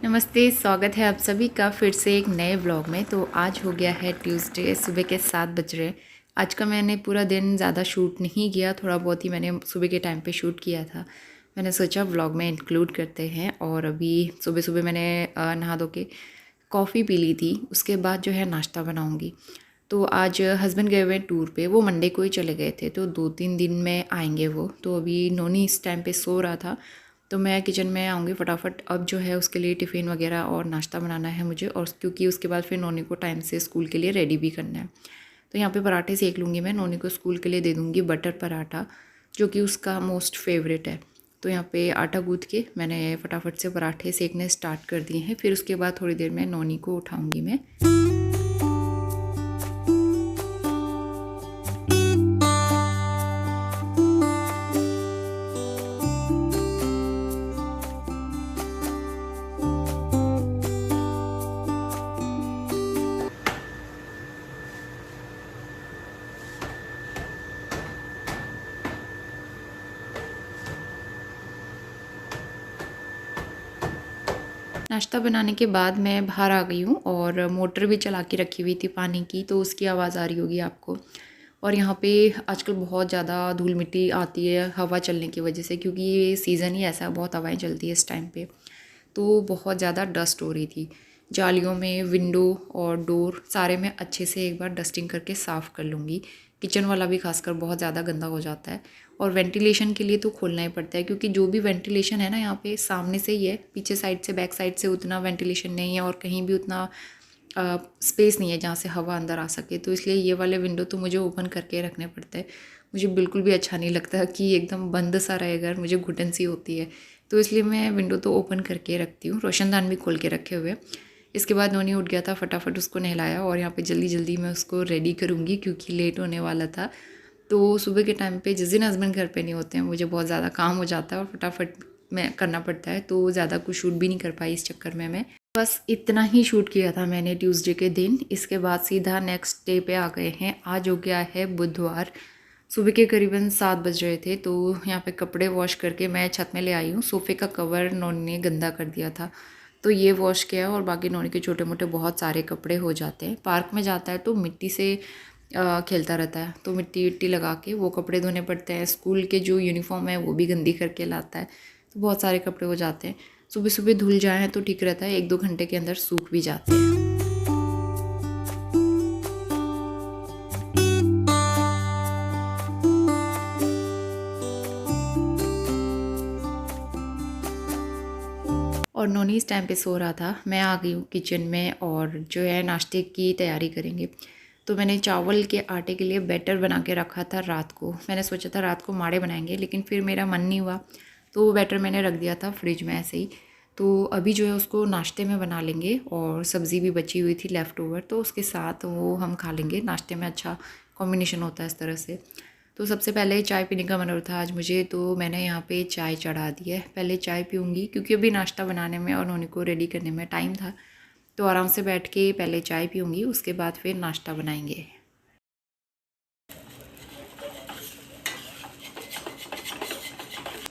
नमस्ते, स्वागत है आप सभी का फिर से एक नए ब्लॉग में। तो आज हो गया है ट्यूसडे, सुबह के 7 बज रहे। आज का मैंने पूरा दिन ज़्यादा शूट नहीं किया, थोड़ा बहुत ही मैंने सुबह के टाइम पे शूट किया था। मैंने सोचा ब्लॉग में इंक्लूड करते हैं। और अभी सुबह सुबह मैंने नहा धो के कॉफ़ी पी ली थी, उसके बाद जो है नाश्ता बनाऊँगी। तो आज हस्बैंड गए हुए टूर पे, वो मंडे को ही चले गए थे, तो 2-3 दिन में आएंगे वो। तो अभी नोनी इस टाइम पे सो रहा था, तो मैं किचन में आऊँगी फटाफट। अब जो है उसके लिए टिफ़िन वगैरह और नाश्ता बनाना है मुझे, और क्योंकि उसके बाद फिर नोनी को टाइम से स्कूल के लिए रेडी भी करना है। तो यहाँ पे पराठे सेक लूँगी मैं, नोनी को स्कूल के लिए दे दूँगी बटर पराठा, जो कि उसका मोस्ट फेवरेट है। तो यहाँ पे आटा गूँथ के मैंने फटाफट से पराठे सेकने स्टार्ट कर दिए हैं। फिर उसके बाद थोड़ी देर में नोनी को उठाऊँगी मैं। नाश्ता बनाने के बाद मैं बाहर आ गई हूँ, और मोटर भी चला के रखी हुई थी पानी की, तो उसकी आवाज़ आ रही होगी आपको। और यहाँ पे आजकल बहुत ज़्यादा धूल मिट्टी आती है हवा चलने की वजह से, क्योंकि ये सीज़न ही ऐसा है, बहुत हवाएं चलती है इस टाइम पे। तो बहुत ज़्यादा डस्ट हो रही थी जालियों में, विंडो और डोर सारे में अच्छे से एक बार डस्टिंग करके साफ़ कर लूँगी। किचन वाला भी खासकर बहुत ज़्यादा गंदा हो जाता है, और वेंटिलेशन के लिए तो खोलना ही पड़ता है, क्योंकि जो भी वेंटिलेशन है ना यहाँ पे सामने से ही है, पीछे साइड से बैक साइड से उतना वेंटिलेशन नहीं है, और कहीं भी उतना स्पेस नहीं है जहाँ से हवा अंदर आ सके। तो इसलिए ये वाले विंडो तो मुझे ओपन करके रखने पड़ते हैं। मुझे बिल्कुल भी अच्छा नहीं लगता कि एकदम बंद सा रहे घर, मुझे घुटन सी होती है। तो इसलिए मैं विंडो तो ओपन करके रखती हूँ, रोशनदान भी खोल के रखे हुए। इसके बाद नोनी उठ गया था, फटाफट उसको नहलाया, और यहाँ पे जल्दी जल्दी मैं उसको रेडी करूँगी क्योंकि लेट होने वाला था। तो सुबह के टाइम पे जिस दिन हस्बैंड घर पे नहीं होते हैं, मुझे बहुत ज़्यादा काम हो जाता है और फटाफट में करना पड़ता है, तो ज़्यादा कुछ शूट भी नहीं कर पाई इस चक्कर में मैं। बस इतना ही शूट किया था मैंने ट्यूसडे के दिन। इसके बाद सीधा नेक्स्ट डे पे आ गए हैं। आज हो गया है बुधवार, सुबह के करीबन 7 बज रहे थे। तो यहाँ पे कपड़े वॉश करके मैं छत में ले आई हूँ। सोफ़े का कवर नोनी ने गंदा कर दिया था, तो ये वॉश किया, और बाकी नोनी के छोटे मोटे बहुत सारे कपड़े हो जाते हैं। पार्क में जाता है तो मिट्टी से खेलता रहता है, तो मिट्टी विट्टी लगा के वो कपड़े धोने पड़ते हैं। स्कूल के जो यूनिफॉर्म है वो भी गंदी करके लाता है, तो बहुत सारे कपड़े हो जाते हैं। सुबह सुबह धुल जाए तो ठीक रहता है, 1-2 घंटे के अंदर सूख भी जाते हैं। और नोनी इस टाइम पे सो रहा था। मैं आ गई हूँ किचन में, और जो है नाश्ते की तैयारी करेंगे। तो मैंने चावल के आटे के लिए बैटर बना के रखा था रात को। मैंने सोचा था रात को माड़े बनाएंगे, लेकिन फिर मेरा मन नहीं हुआ, तो वो बैटर मैंने रख दिया था फ्रिज में ऐसे ही। तो अभी जो है उसको नाश्ते में बना लेंगे, और सब्ज़ी भी बची हुई थी लेफ़्ट ओवर, तो उसके साथ वो हम खा लेंगे। नाश्ते में अच्छा कॉम्बिनेशन होता है इस तरह से। तो सबसे पहले चाय पीने का मन था आज मुझे, तो मैंने यहाँ पे चाय चढ़ा दी है। पहले चाय पीऊँगी क्योंकि अभी नाश्ता बनाने में और नोनी को रेडी करने में टाइम था, तो आराम से बैठ के पहले चाय पीऊँगी, उसके बाद फिर नाश्ता बनाएंगे।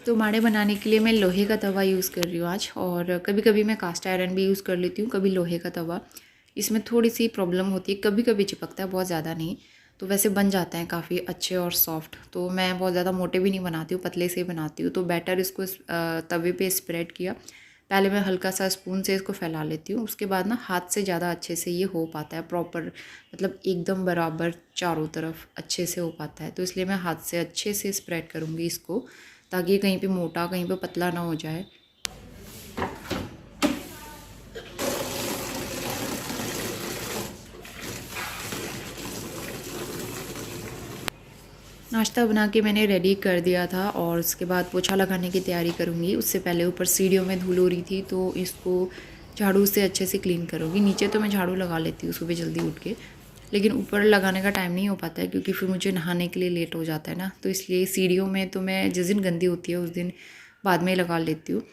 तो माड़े बनाने के लिए मैं लोहे का तवा यूज़ कर रही हूँ आज, और कभी कभी मैं कास्ट आयरन भी यूज़ कर लेती हूँ, कभी लोहे का तवा। इसमें थोड़ी सी प्रॉब्लम होती है, कभी कभी चिपकता है, बहुत ज़्यादा नहीं। तो वैसे बन जाते हैं काफ़ी अच्छे और सॉफ्ट। तो मैं बहुत ज़्यादा मोटे भी नहीं बनाती हूँ, पतले से ही बनाती हूँ। तो बैटर इसको तवे पे स्प्रेड किया। पहले मैं हल्का सा स्पून से इसको फैला लेती हूँ, उसके बाद ना हाथ से ज़्यादा अच्छे से ये हो पाता है प्रॉपर, मतलब एकदम बराबर चारों तरफ अच्छे से हो पाता है। तो इसलिए मैं हाथ से अच्छे से स्प्रेड करूँगी इसको, ताकि कहीं पे मोटा कहीं पे पतला ना हो जाए। नाश्ता बना के मैंने रेडी कर दिया था और उसके बाद पोछा लगाने की तैयारी करूँगी। उससे पहले ऊपर सीढ़ियों में धूल हो रही थी, तो इसको झाड़ू से अच्छे से क्लीन करूँगी। नीचे तो मैं झाड़ू लगा लेती हूँ सुबह जल्दी उठ के, लेकिन ऊपर लगाने का टाइम नहीं हो पाता है क्योंकि फिर मुझे नहाने के लिए लेट हो जाता है ना। तो इसलिए सीढ़ियों में तो मैं जिस दिन गंदी होती है उस दिन बाद में लगा लेती हूँ।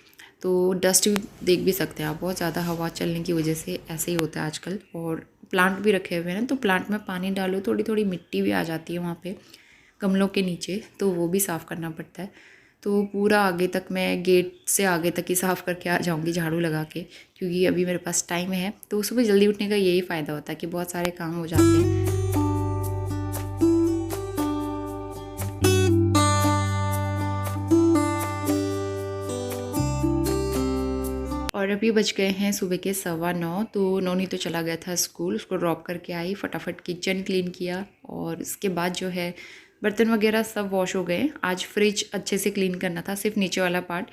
तो डस्ट भी देख भी सकते हैं आप, बहुत ज़्यादा हवा चलने की वजह से ऐसे ही होता है आजकल। और प्लांट भी रखे हुए हैं ना, तो प्लांट में पानी डालो, थोड़ी थोड़ी मिट्टी भी आ जाती है वहाँ पे गमलों के नीचे, तो वो भी साफ़ करना पड़ता है। तो पूरा आगे तक मैं गेट से आगे तक ही साफ़ करके आ जाऊँगी झाड़ू लगा के, क्योंकि अभी मेरे पास टाइम है। तो सुबह जल्दी उठने का यही फ़ायदा होता है कि बहुत सारे काम हो जाते हैं। और अभी बज गए हैं सुबह के 9:15। तो नोनी तो चला गया था स्कूल, उसको ड्रॉप करके आई, फटाफट किचन क्लीन किया और इसके बाद जो है बर्तन वगैरह सब वॉश हो गए। आज फ्रिज अच्छे से क्लीन करना था, सिर्फ नीचे वाला पार्ट,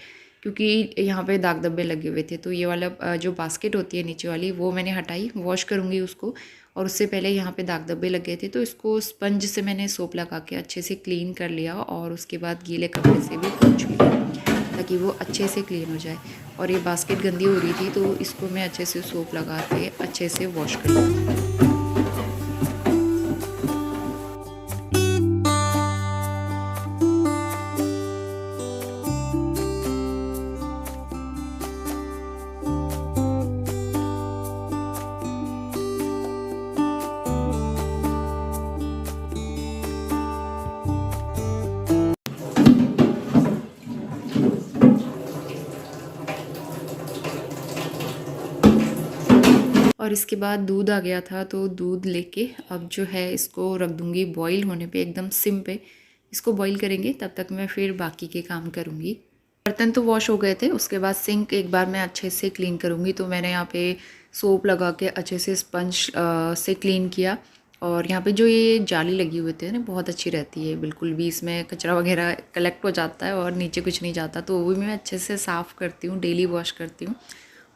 क्योंकि यहाँ पे दाग धब्बे लगे हुए थे। तो ये वाला जो बास्केट होती है नीचे वाली, वो मैंने हटाई, वॉश करूँगी उसको। और उससे पहले यहाँ पे दाग धब्बे लगे थे, तो इसको स्पंज से मैंने सोप लगा के अच्छे से क्लीन कर लिया और उसके बाद गीले कपड़े से भी पोंछ लिया ताकि वो अच्छे से क्लीन हो जाए। और ये बास्केट गंदी हो रही थी, तो इसको मैं अच्छे से सोप लगा के अच्छे से वॉश कर लूँगी। और इसके बाद दूध आ गया था, तो दूध लेके अब जो है इसको रख दूँगी बॉईल होने पे, एकदम सिम पे इसको बॉईल करेंगे। तब तक मैं फिर बाकी के काम करूँगी। बर्तन तो वॉश हो गए थे, उसके बाद सिंक एक बार मैं अच्छे से क्लीन करूँगी। तो मैंने यहाँ पे सोप लगा के अच्छे से स्पंज से क्लीन किया। और यहाँ पे जो ये जाली लगी हुई थी ना, बहुत अच्छी रहती है, बिल्कुल भी इसमें कचरा वगैरह कलेक्ट हो जाता है और नीचे कुछ नहीं जाता। तो वो भी मैं अच्छे से साफ़ करती हूँ, डेली वॉश करती हूँ।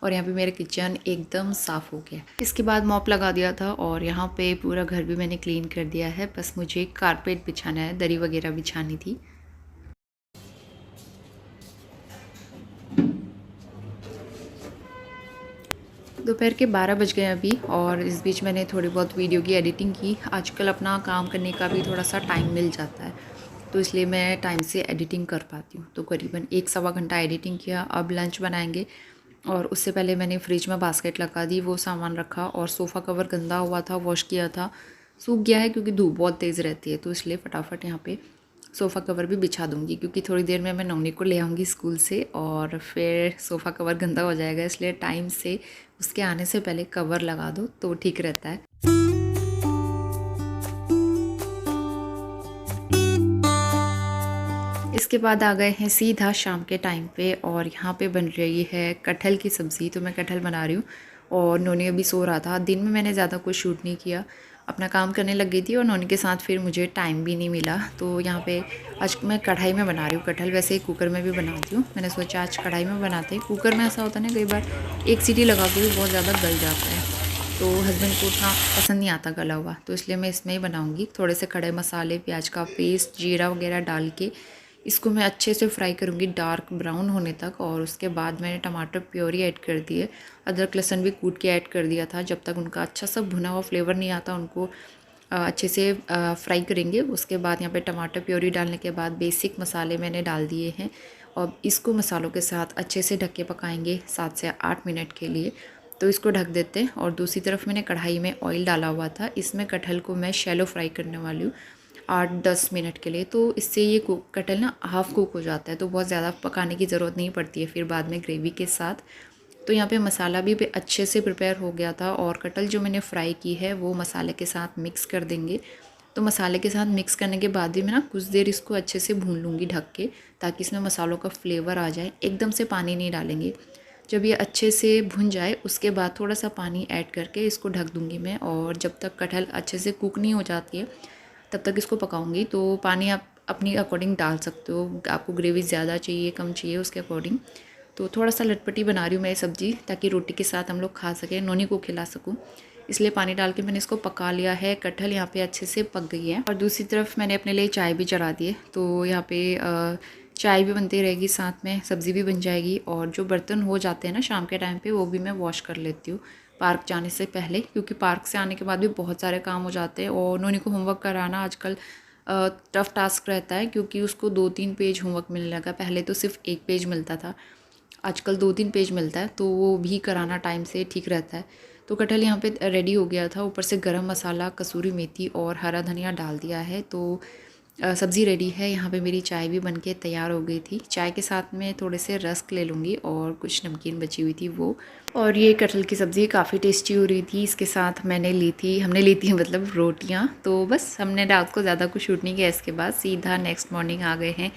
और यहाँ पे मेरा किचन एकदम साफ़ हो गया। इसके बाद मॉप लगा दिया था और यहाँ पे पूरा घर भी मैंने क्लीन कर दिया है। बस मुझे कारपेट बिछाना है, दरी वगैरह बिछानी थी। दोपहर के 12 बज गए अभी, और इस बीच मैंने थोड़ी बहुत वीडियो की एडिटिंग की। आजकल अपना काम करने का भी थोड़ा सा टाइम मिल जाता है, तो इसलिए मैं टाइम से एडिटिंग कर पाती हूँ। तो करीबन 1-1.25 घंटा एडिटिंग किया। अब लंच बनाएंगे, और उससे पहले मैंने फ्रिज में बास्केट लगा दी, वो सामान रखा। और सोफ़ा कवर गंदा हुआ था, वॉश किया था, सूख गया है क्योंकि धूप बहुत तेज़ रहती है। तो इसलिए फटाफट यहाँ पे सोफ़ा कवर भी बिछा दूँगी, क्योंकि थोड़ी देर में मैं नौनी को ले आऊँगी स्कूल से और फिर सोफ़ा कवर गंदा हो जाएगा। इसलिए टाइम से उसके आने से पहले कवर लगा दो तो ठीक रहता है। इसके बाद आ गए हैं सीधा शाम के टाइम पे, और यहाँ पे बन रही है कटहल की सब्ज़ी। तो मैं कटहल बना रही हूँ और नोनी अभी सो रहा था। दिन में मैंने ज़्यादा कुछ शूट नहीं किया, अपना काम करने लग गई थी, और नोनी के साथ फिर मुझे टाइम भी नहीं मिला। तो यहाँ पे आज मैं कढ़ाई में बना रही हूँ कटहल। वैसे ही कुकर में भी बनाती हूँ, मैंने सोचा आज कढ़ाई में बनाते हैं। कुकर में ऐसा होता है ना, कई बार एक सीटी लगा के भी बहुत ज़्यादा गल जाता है, तो हस्बैंड को उतना पसंद नहीं आता गला हुआ। तो इसलिए मैं इसमें ही बनाऊँगी। थोड़े से खड़े मसाले, प्याज का पेस्ट, जीरा वगैरह डाल के इसको मैं अच्छे से फ्राई करूँगी डार्क ब्राउन होने तक। और उसके बाद मैंने टमाटर प्योरी ऐड कर दी है, अदरक लहसुन भी कूट के ऐड कर दिया था। जब तक उनका अच्छा सा भुना हुआ फ्लेवर नहीं आता, उनको अच्छे से फ्राई करेंगे। उसके बाद यहाँ पे टमाटर प्योरी डालने के बाद बेसिक मसाले मैंने डाल दिए हैं, और इसको मसालों के साथ अच्छे से ढक के पकाएंगे 7 से 8 मिनट के लिए। तो इसको ढक देते हैं। और दूसरी तरफ मैंने कढ़ाई में ऑयल डाला हुआ था, इसमें कटहल को मैं शैलो फ्राई करने वाली हूँ 8-10 मिनट के लिए। तो इससे ये कटहल ना हाफ़ कुक हो जाता है, तो बहुत ज़्यादा पकाने की ज़रूरत नहीं पड़ती है फिर बाद में ग्रेवी के साथ। तो यहाँ पे मसाला भी अच्छे से प्रिपेयर हो गया था, और कटहल जो मैंने फ्राई की है वो मसाले के साथ मिक्स कर देंगे। तो मसाले के साथ मिक्स करने के बाद भी मैं ना कुछ देर इसको अच्छे से भून लूँगी ढक के, ताकि इसमें मसालों का फ्लेवर आ जाए। एकदम से पानी नहीं डालेंगे। जब ये अच्छे से भुन जाए उसके बाद थोड़ा सा पानी ऐड करके इसको ढक दूँगी मैं, और जब तक कटहल अच्छे से कुक नहीं हो जाती है तब तक इसको पकाऊँगी। तो पानी आप अपनी अकॉर्डिंग डाल सकते हो, आपको ग्रेवी ज़्यादा चाहिए कम चाहिए उसके अकॉर्डिंग। तो थोड़ा सा लटपटी बना रही हूँ मैं ये सब्ज़ी, ताकि रोटी के साथ हम लोग खा सकें, नोनी को खिला सकूँ, इसलिए पानी डाल के मैंने इसको पका लिया है। कटहल यहाँ पे अच्छे से पक गई है। और दूसरी तरफ मैंने अपने लिए चाय भी चढ़ा दी है, तो यहाँ पे चाय भी बनती रहेगी, साथ में सब्ज़ी भी बन जाएगी। और जो बर्तन हो जाते हैं ना शाम के टाइम पे, वो भी मैं वॉश कर लेती हूँ पार्क जाने से पहले, क्योंकि पार्क से आने के बाद भी बहुत सारे काम हो जाते हैं। और नोनी को होमवर्क कराना आजकल टफ़ टास्क रहता है, क्योंकि उसको 2-3 पेज होमवर्क मिलने लगा। पहले तो सिर्फ 1 पेज मिलता था, आजकल 2-3 पेज मिलता है, तो वो भी कराना टाइम से ठीक रहता है। तो कटहल यहाँ पे रेडी हो गया था, ऊपर से गरम मसाला, कसूरी मेथी और हरा धनिया डाल दिया है। तो सब्ज़ी रेडी है। यहाँ पे मेरी चाय भी बनके तैयार हो गई थी। चाय के साथ में थोड़े से रस्क ले लूँगी और कुछ नमकीन बची हुई थी वो। और ये कटहल की सब्ज़ी काफ़ी टेस्टी हो रही थी। इसके साथ हमने ली थी मतलब रोटियाँ। तो बस हमने रात को ज़्यादा कुछ शूट नहीं किया, इसके बाद सीधा नेक्स्ट मॉर्निंग आ गए हैं।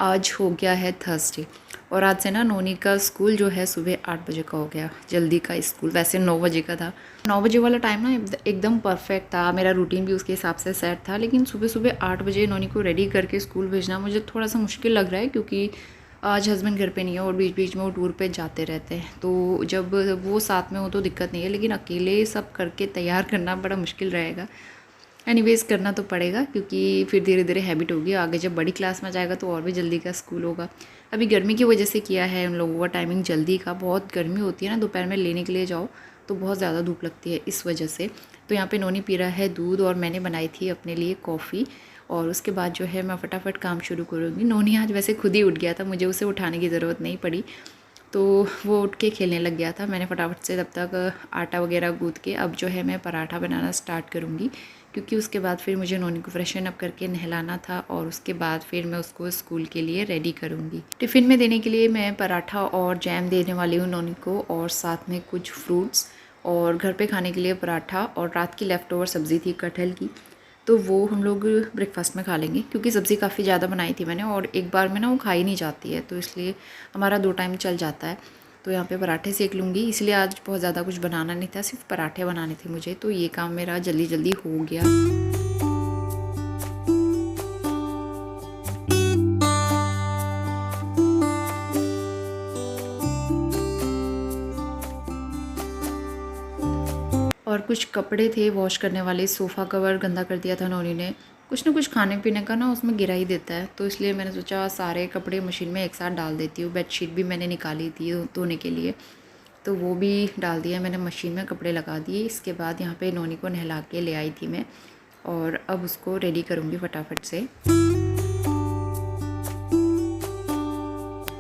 आज हो गया है थर्सडे, और आज से ना नोनी का स्कूल जो है सुबह 8 बजे का हो गया। जल्दी का स्कूल, वैसे 9 बजे का था। 9 बजे वाला टाइम ना एकदम परफेक्ट था, मेरा रूटीन भी उसके हिसाब से सेट था। लेकिन सुबह सुबह 8 बजे नोनी को रेडी करके स्कूल भेजना मुझे थोड़ा सा मुश्किल लग रहा है, क्योंकि आज हस्बैंड घर पे नहीं है और बीच बीच में वो टूर पे जाते रहते हैं। तो जब वो साथ में हो तो दिक्कत नहीं है, लेकिन अकेले सब करके तैयार करना बड़ा मुश्किल रहेगा। एनीवेज़ करना तो पड़ेगा, क्योंकि फिर धीरे धीरे हैबिट होगी। आगे जब बड़ी क्लास में जाएगा तो और भी जल्दी का स्कूल होगा। अभी गर्मी की वजह से किया है उन लोगों का टाइमिंग जल्दी का। बहुत गर्मी होती है ना, दोपहर में लेने के लिए जाओ तो बहुत ज़्यादा धूप लगती है, इस वजह से। तो यहाँ पे नोनी पी रहा है दूध, और मैंने बनाई थी अपने लिए कॉफ़ी। और उसके बाद जो है मैं फटाफट काम शुरू करूँगी। नोनी आज वैसे खुद ही उठ गया था, मुझे उसे उठाने की ज़रूरत नहीं पड़ी, तो वो उठ के खेलने लग गया था। मैंने फटाफट से तब तक आटा वगैरह गूँथ के अब जो है मैं पराठा बनाना स्टार्ट करूँगी, क्योंकि उसके बाद फिर मुझे नोनी को फ्रेशन अप करके नहलाना था, और उसके बाद फिर मैं उसको स्कूल के लिए रेडी करूँगी। टिफ़िन में देने के लिए मैं पराठा और जैम देने वाली हूँ नोनी को, और साथ में कुछ फ्रूट्स, और घर पे खाने के लिए पराठा। और रात की लेफ़्ट ओवर सब्ज़ी थी कटहल की, तो वो हम लोग ब्रेकफास्ट में खा लेंगे, क्योंकि सब्ज़ी काफ़ी ज़्यादा बनाई थी मैंने, और एक बार में ना वो खाई नहीं जाती है, तो इसलिए हमारा 2 टाइम चल जाता है। तो यहाँ पे पराठे सेक लूँगी, इसलिए आज बहुत ज़्यादा कुछ बनाना नहीं था, सिर्फ पराठे बनाने थे मुझे। तो ये काम मेरा जल्दी जल्दी हो गया। और कुछ कपड़े थे वॉश करने वाले, सोफ़ा कवर गंदा कर दिया था नोनी ने। कुछ ना कुछ खाने पीने का ना उसमें गिरा ही देता है, तो इसलिए मैंने सोचा सारे कपड़े मशीन में एक साथ डाल देती हूँ। बेडशीट भी मैंने निकाली थी धोने के लिए, तो वो भी डाल दिया मैंने मशीन में, कपड़े लगा दिए। इसके बाद यहाँ पे नोनी को नहला के ले आई थी मैं, और अब उसको रेडी करूँगी फटाफट से।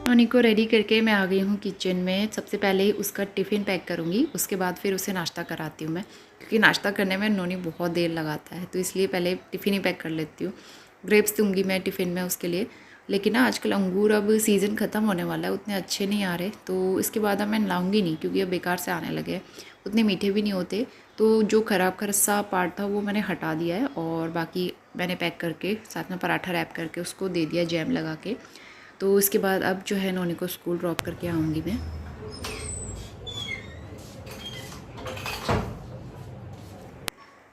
नोनी को रेडी करके मैं आ गई हूँ किचन में। सबसे पहले उसका टिफ़िन पैक करूँगी, उसके बाद फिर उसे नाश्ता कराती हूँ मैं, क्योंकि नाश्ता करने में नोनी बहुत देर लगाता है, तो इसलिए पहले टिफ़िन ही पैक कर लेती हूँ। ग्रेप्स दूँगी मैं टिफ़िन में उसके लिए, लेकिन ना आजकल अंगूर अब सीज़न ख़त्म होने वाला है, उतने अच्छे नहीं आ रहे, तो इसके बाद अब मैं लाऊँगी नहीं, क्योंकि अब बेकार से आने लगे, उतने मीठे भी नहीं होते। तो जो ख़राब सा पार्ट था वो मैंने हटा दिया है, और बाकी मैंने पैक करके साथ में पराठा रैप करके उसको दे दिया जैम लगा के। तो इसके बाद अब जो है नोनी को स्कूल ड्रॉप करके आऊँगी मैं।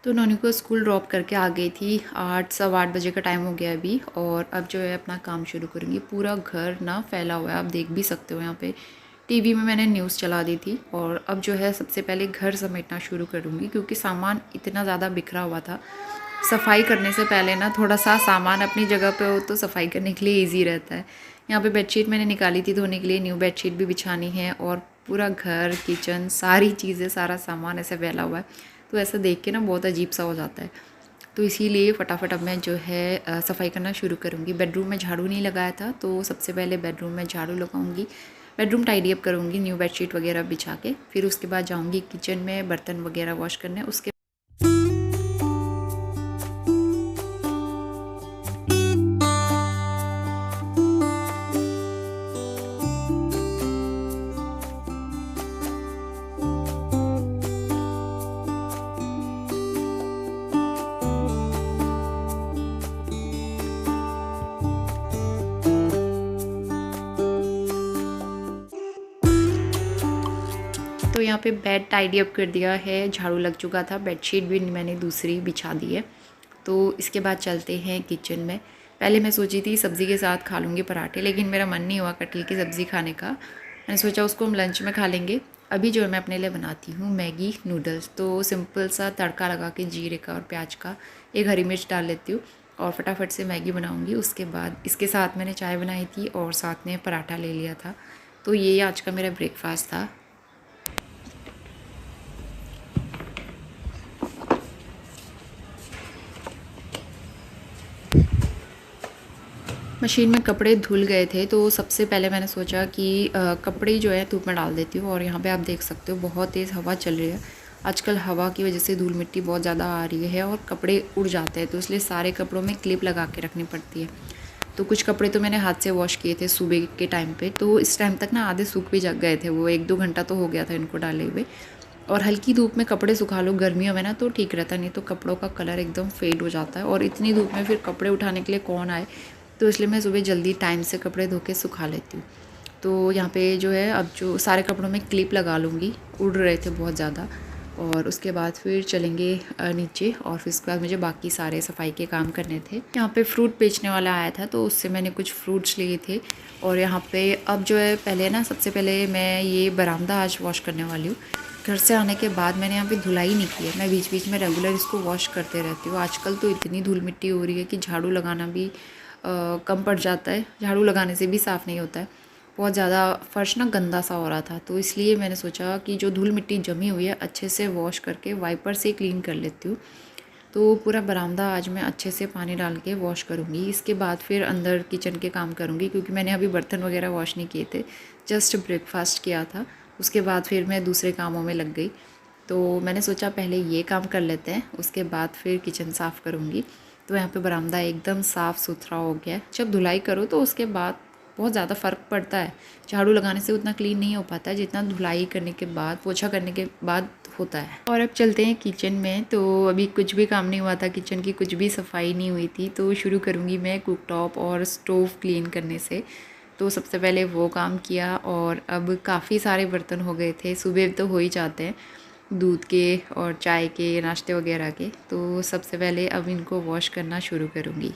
तो नोनी को स्कूल ड्रॉप करके आ गई थी। 8 सवा 8 बजे का टाइम हो गया अभी, और अब जो है अपना काम शुरू करूँगी। पूरा घर ना फैला हुआ है, आप देख भी सकते हो। यहाँ पे टीवी में मैंने न्यूज़ चला दी थी, और अब जो है सबसे पहले घर समेटना शुरू करूँगी, क्योंकि सामान इतना ज़्यादा बिखरा हुआ था। सफाई करने से पहले ना थोड़ा सा सामान अपनी जगह पे हो तो सफाई करने के लिए ईजी रहता है। यहाँ पे बेडशीट मैंने निकाली थी धोने के लिए, न्यू बेडशीट भी बिछानी है, और पूरा घर, किचन, सारी चीज़ें, सारा सामान ऐसे फैला हुआ है, तो ऐसा देख के ना बहुत अजीब सा हो जाता है। तो इसीलिए फटाफट अब मैं जो है सफाई करना शुरू करूँगी। बेडरूम में झाड़ू नहीं लगाया था, तो सबसे पहले बेडरूम में झाड़ू लगाऊंगी, बेडरूम टाइडी अप करूँगी न्यू बेडशीट वगैरह बिछा के। फिर उसके बाद जाऊँगी किचन में बर्तन वगैरह वॉश करने। उसके तो यहाँ पे बेड टाइडी अप कर दिया है, झाड़ू लग चुका था, बेडशीट भी मैंने दूसरी बिछा दी है। तो इसके बाद चलते हैं किचन में। पहले मैं सोची थी सब्ज़ी के साथ खा लूँगी पराठे, लेकिन मेरा मन नहीं हुआ कटहल की सब्ज़ी खाने का। मैंने सोचा उसको हम लंच में खा लेंगे। अभी जो है मैं अपने लिए बनाती हूँ मैगी नूडल्स। तो सिंपल सा तड़का लगा के जीरे का और प्याज का, एक हरी मिर्च डाल लेती हूँ और फटाफट से मैगी बनाऊँगी। उसके बाद इसके साथ मैंने चाय बनाई थी और साथ में पराठा ले लिया था। तो ये आज का मेरा ब्रेकफास्ट था। मशीन में कपड़े धुल गए थे, तो सबसे पहले मैंने सोचा कि कपड़े जो है धूप में डाल देती हूँ। और यहाँ पे आप देख सकते हो बहुत तेज़ हवा चल रही है। आजकल हवा की वजह से धूल मिट्टी बहुत ज़्यादा आ रही है और कपड़े उड़ जाते हैं, तो इसलिए सारे कपड़ों में क्लिप लगा के रखनी पड़ती है। तो कुछ कपड़े तो मैंने हाथ से वॉश किए थे सुबह के टाइम पे, तो इस टाइम तक ना आधे सूख भी जग गए थे, वो 1-2 घंटा तो हो गया था इनको डाले हुए। और हल्की धूप में कपड़े सुखा लो गर्मियों में ना तो ठीक रहता, नहीं तो कपड़ों का कलर एकदम फेड हो जाता है और इतनी धूप में फिर कपड़े उठाने के लिए कौन आए। तो इसलिए मैं सुबह जल्दी टाइम से कपड़े धो के सुखा लेती हूँ। तो यहाँ पे जो है अब जो सारे कपड़ों में क्लिप लगा लूँगी, उड़ रहे थे बहुत ज़्यादा। और उसके बाद फिर चलेंगे नीचे और फिर उसके बाद मुझे बाकी सारे सफाई के काम करने थे। यहाँ पे फ्रूट बेचने वाला आया था, तो उससे मैंने कुछ फ्रूट्स लिए थे। और यहाँ पे अब जो है पहले ना सबसे पहले मैं ये बरामदा आज वॉश करने वाली हूँ। घर से आने के बाद मैंने यहाँ पे धुलाई नहीं की है, मैं बीच बीच में रेगुलर इसको वॉश करते रहती हूँ। आजकल तो इतनी धूल मिट्टी हो रही है कि झाड़ू लगाना भी कम पड़ जाता है, झाड़ू लगाने से भी साफ़ नहीं होता है। बहुत ज़्यादा फ़र्श ना गंदा सा हो रहा था, तो इसलिए मैंने सोचा कि जो धूल मिट्टी जमी हुई है अच्छे से वॉश करके वाइपर से क्लीन कर लेती हूँ। तो पूरा बरामदा आज मैं अच्छे से पानी डाल के वॉश करूँगी। इसके बाद फिर अंदर किचन के काम करूँगी, क्योंकि मैंने अभी बर्तन वगैरह वॉश नहीं किए थे, जस्ट ब्रेकफास्ट किया था। उसके बाद फिर मैं दूसरे कामों में लग गई। तो मैंने सोचा पहले ये काम कर लेते हैं, उसके बाद फिर किचन साफ़ करूँगी। तो यहाँ पे बरामदा एकदम साफ़ सुथरा हो गया है। जब धुलाई करो तो उसके बाद बहुत ज़्यादा फ़र्क पड़ता है। झाड़ू लगाने से उतना क्लीन नहीं हो पाता है जितना धुलाई करने के बाद, पोछा करने के बाद होता है। और अब चलते हैं किचन में। तो अभी कुछ भी काम नहीं हुआ था, किचन की कुछ भी सफाई नहीं हुई थी। तो शुरू करूँगी मैं कुकटॉप और स्टोव क्लीन करने से। तो सबसे पहले वो काम किया और अब काफ़ी सारे बर्तन हो गए थे। सुबह तो हो ही जाते हैं दूध के और चाय के, नाश्ते वगैरह के। तो सबसे पहले अब इनको वॉश करना शुरू करूँगी।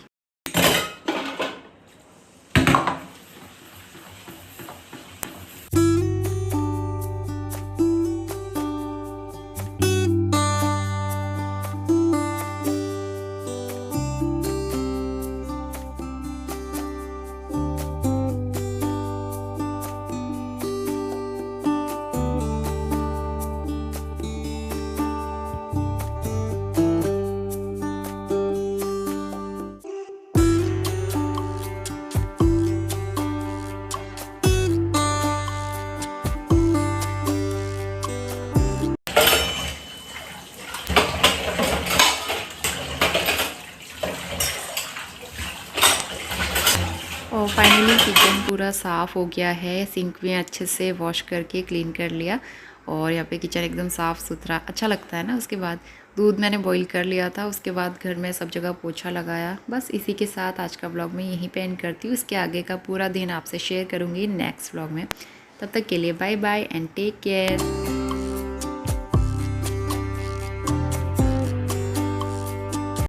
और फाइनली किचन पूरा साफ़ हो गया है, सिंक भी अच्छे से वॉश करके क्लीन कर लिया और यहाँ पे किचन एकदम साफ़ सुथरा अच्छा लगता है ना। उसके बाद दूध मैंने बॉईल कर लिया था, उसके बाद घर में सब जगह पोछा लगाया। बस इसी के साथ आज का ब्लॉग मैं यहीं पे एंड करती हूँ। इसके आगे का पूरा दिन आपसे शेयर करूँगी नेक्स्ट ब्लॉग में। तब तक के लिए bye bye and take care.